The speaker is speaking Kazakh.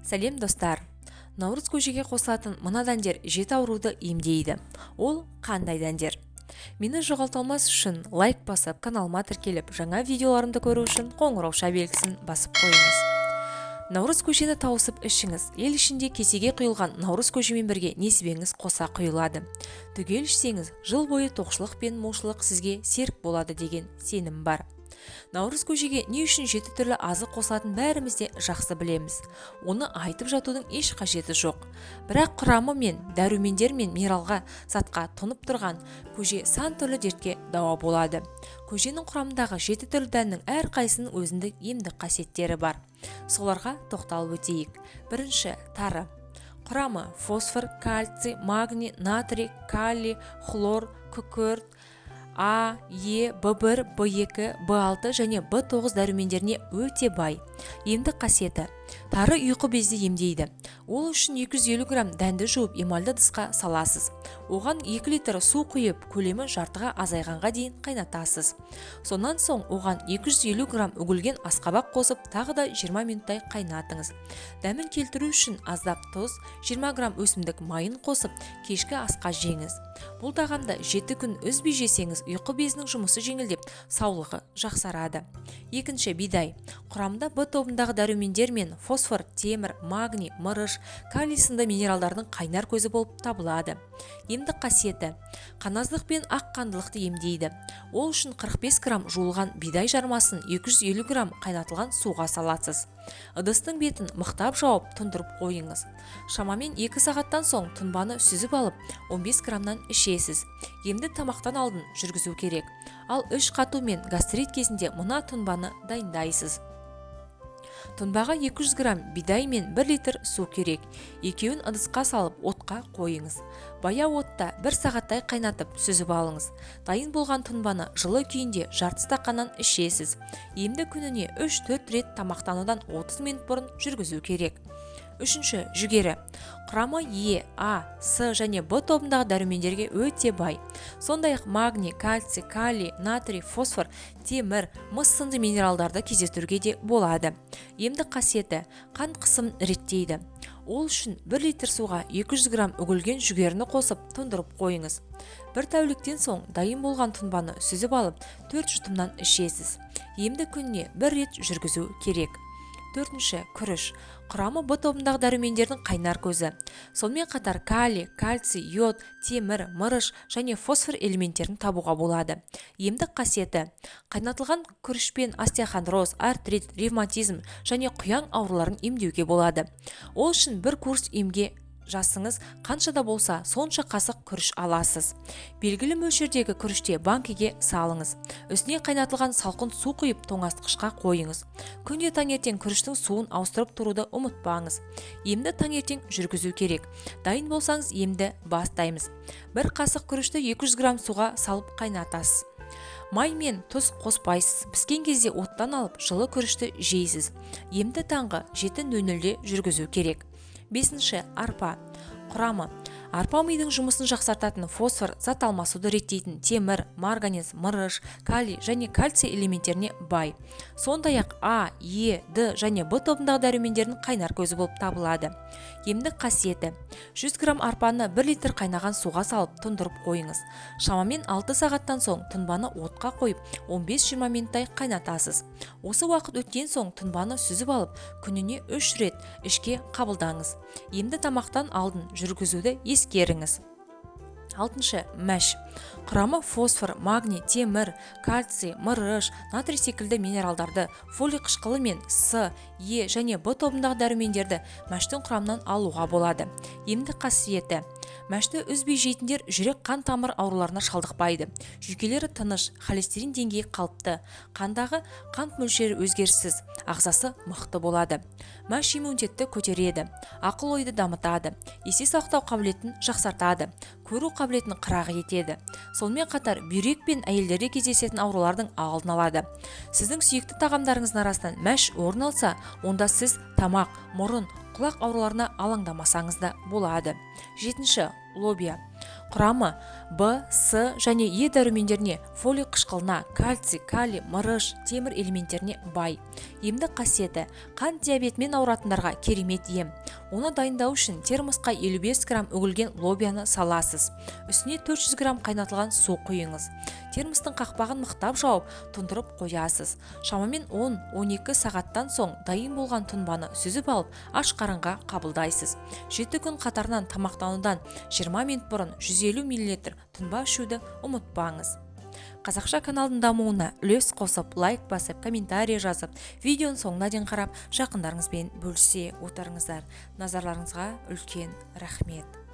Сәлем достар! Наурыз көжеге қосылатын мына дәндер 7 ауруды емдейді. Ол қандай дәндер? Мені жоғалта алмас үшін лайк басып, каналыма тіркеліп, жаңа видеоларымды көру үшін қоңырауша белгісін басып қойыңыз. Наурыз көжені тауысып ішіңіз. Ел ішінде кесеге құйылған наурыз көжемен бірге несібеңіз қоса құйылады. Түгел ішсеңіз, жыл бойы тоқшылық пен молшылық сізге серік болады деген сенім бар. Наурыз көжеге не үшін 7 түрлі азық қосылатын бәріміз де жақсы білеміз. Оны айтып жатудың еш қажеті жоқ. Бірақ құрамы мен дәрумендер мен минералға затқа тұнып тұрған көже сан түрлі дертке дауа болады. Көженің құрамындағы 7 түрлі дәннің әрқайсының өзіндік емдік қасиеттері бар. Соларға тоқталып өтейік. Бірінші, тары. Құрамы фосфор, кальций, магний, натрий, калий, хлор, күкірт, А, Е, В1, В2, В6 және В9 дәрумендеріне өте бай. Емдік қасиеті. Тары ұйқы безді емдейді. Ол үшін 250 грамм дәнді жуып эмальді ыдысқа саласыз. Оған 2 литр су құйып, көлемі жартыға азайғанға дейін қайнатасыз. Сонан соң оған 250 грамм үгілген асқабақ қосып, тағы да 20 минуттай қайнатыңыз. Дәмін келтіру үшін аздап тұз, 20 грамм өсімдік майын қосып, кешкі асқа жеңіз. Бұл тағамды 7 күн үзбей жесеңіз, ұйқы безінің жұмысы жеңілдеп, саулығы жақсарады. Екінші, бидай. Құрамында В тобындағы дәрумендер мен фосфор, темір, магний, мырыш, калий сынды минералдардың қайнар көзі болып табылады. Емдік қасиеті. Қаназдық пен ақ қандылықты емдейді. Ол үшін 45 грамм жуылған бидай жармасын 250 грамм қайнатылған суға саласыз. Ыдыстың бетін мықтап жауып тұндырып қойыңыз. Шамамен 2 сағаттан соң тұнбаны сүзіп алып, 15 граммнан ішесіз. Емді тамақтан алдын жүргізу керек. Ал үш қату мен гастрит кезінде мұна тұнбаны дайындайсыз. Тұнбаға 200 грамм бидай мен 1 литр су керек. Екеуін ыдысқа салып отқа қойыңыз. Баяу отта 1 сағаттай қайнатып сүзіп алыңыз. Дайын болған тұнбаны жылы күйінде жарты стақаннан ішесіз. Емді күніне 3-4 рет тамақтанудан 30 минут бұрын жүргізу керек. Үшінші, жүгері. Құрамы Е, А, С және В тобындағы дәрумендерге өте бай. Сондай-ақ магний, кальций, калий, натрий, фосфор, темір, мыс сынды минералдарды кездестіруге де болады. Емдік қасиеті. Қан қысымын реттейді. Ол үшін 1 литр суға 200 грамм үгілген жүгеріні қосып тұндырып қойыңыз. Бір тәуліктен соң дайын болған тұнбаны сүзіп алып 4 жұтымнан ішесіз. Емді күніне 1 рет жүргізу керек. Төртінші, күріш. Құрамы В тобындағы дәрумендердің қайнар көзі. Сонымен қатар калий, кальций, йод, темір, мырыш және фосфор элементтерін табуға болады. Емдік қасиеті. Қайнатылған күрішпен остеохондроз, артрит, ревматизм және құяң ауруларын емдеуге болады. Ол үшін бір курс емге жасыңыз қаншада болса сонша қасық күріш аласыз. Белгілі мөлшердегі күріште банкіге салыңыз. Үстіне қайнатылған салқын су құйып тоңазытқышқа қойыңыз. Күнде таңертең күріштің суын ауыстырып тұруды ұмытпаңыз. Емді таңертең жүргізу керек. Дайын болсаңыз емді бастаймыз. Бір қасық күрішті 200 грамм суға салып қайнатасыз. Май мен тұз қоспайсыз. Піскен кезде оттан алып жылы күрішті жейсіз. Емді таңғы 7:00-де жүргізу керек. Бесінші, арпа. Құрамы. Арпа мидың жұмысын жақсартатын фосфор, зат алмасуды реттейтін темір, марганец, мырыш, калий және кальций элементтеріне бай. Сондай-ақ А, Е, Д және В тобындағы дәрумендердің қайнар көзі болып табылады. Емдік қасиеті. 100 грамм арпаны 1 литр қайнаған суға салып тұндырып қойыңыз. Шамамен 6 сағаттан соң тұнбаны отқа қойып 15-20 минуттай қайнатасыз. Осы уақыт өткен соң тұнбаны сүзіп алып, күніне 3 рет ішке қабылдаңыз. Емді тамақтан алдын жүргізуді ескеріңіз. Алтыншы, мәш. Құрамы фосфор, магний, темір, кальций, мырыш, натрий секілді минералдарды, фолий қышқылы мен С, Е және В тобындағы дәрумендерді мәштің құрамынан алуға болады. Емдік қасиеті. Мәшті үзбей жейтіндер жүрек қан тамыр ауруларына шалдықпайды. Жүйкелері тыныш, холестерин деңгейі қалыпты, қандағы қант мөлшері өзгеріссіз, ағзасы мықты болады. Мәш иммунитетті көтереді, ақыл-ойды дамытады, есе сақтау қабілетін жақсартады, көру қабілетін қырағы етеді. Сонымен қатар бүйрек пен әйелдерде кездесетін аурулардың алдын алады. Сіздің сүйікті тағамдарыңыздың арасынан мәш орын алса, онда сіз тамақ, мұрын, құлақ ауруларына алаңдамасаңыз да болады. Жетінші, лобия. Құрамы В, С және Е дәрумендеріне, фолий қышқылына, кальций, калий, мырыш, темір элементтеріне бай. Емдік қасиеті: қант диабетімен ауыратындарға керемет ем. Оны дайындау үшін термосқа 55 грамм үгілген лобияны саласыз. Үстіне 400 грамм қайнатылған су құйыңыз. Термостың қақпағын мықтап жауып, тұндырып қоясыз. Шамамен 10-12 сағаттан соң дайын болған тұнбаны сүзіп алып, аш қарынға қабылдайсыз. 7 күн қатарынан тамақтанудан 20 минут бұрын 150 мл тұнба ішуді ұмытпаңыз. Қазақша каналдың дамуына үлес қосып, лайк басып, комментарий жазып, видеоның соңына дейін қарап, жақындарыңызбен бөлісе отырыңыздар. Назарларыңызға үлкен рахмет.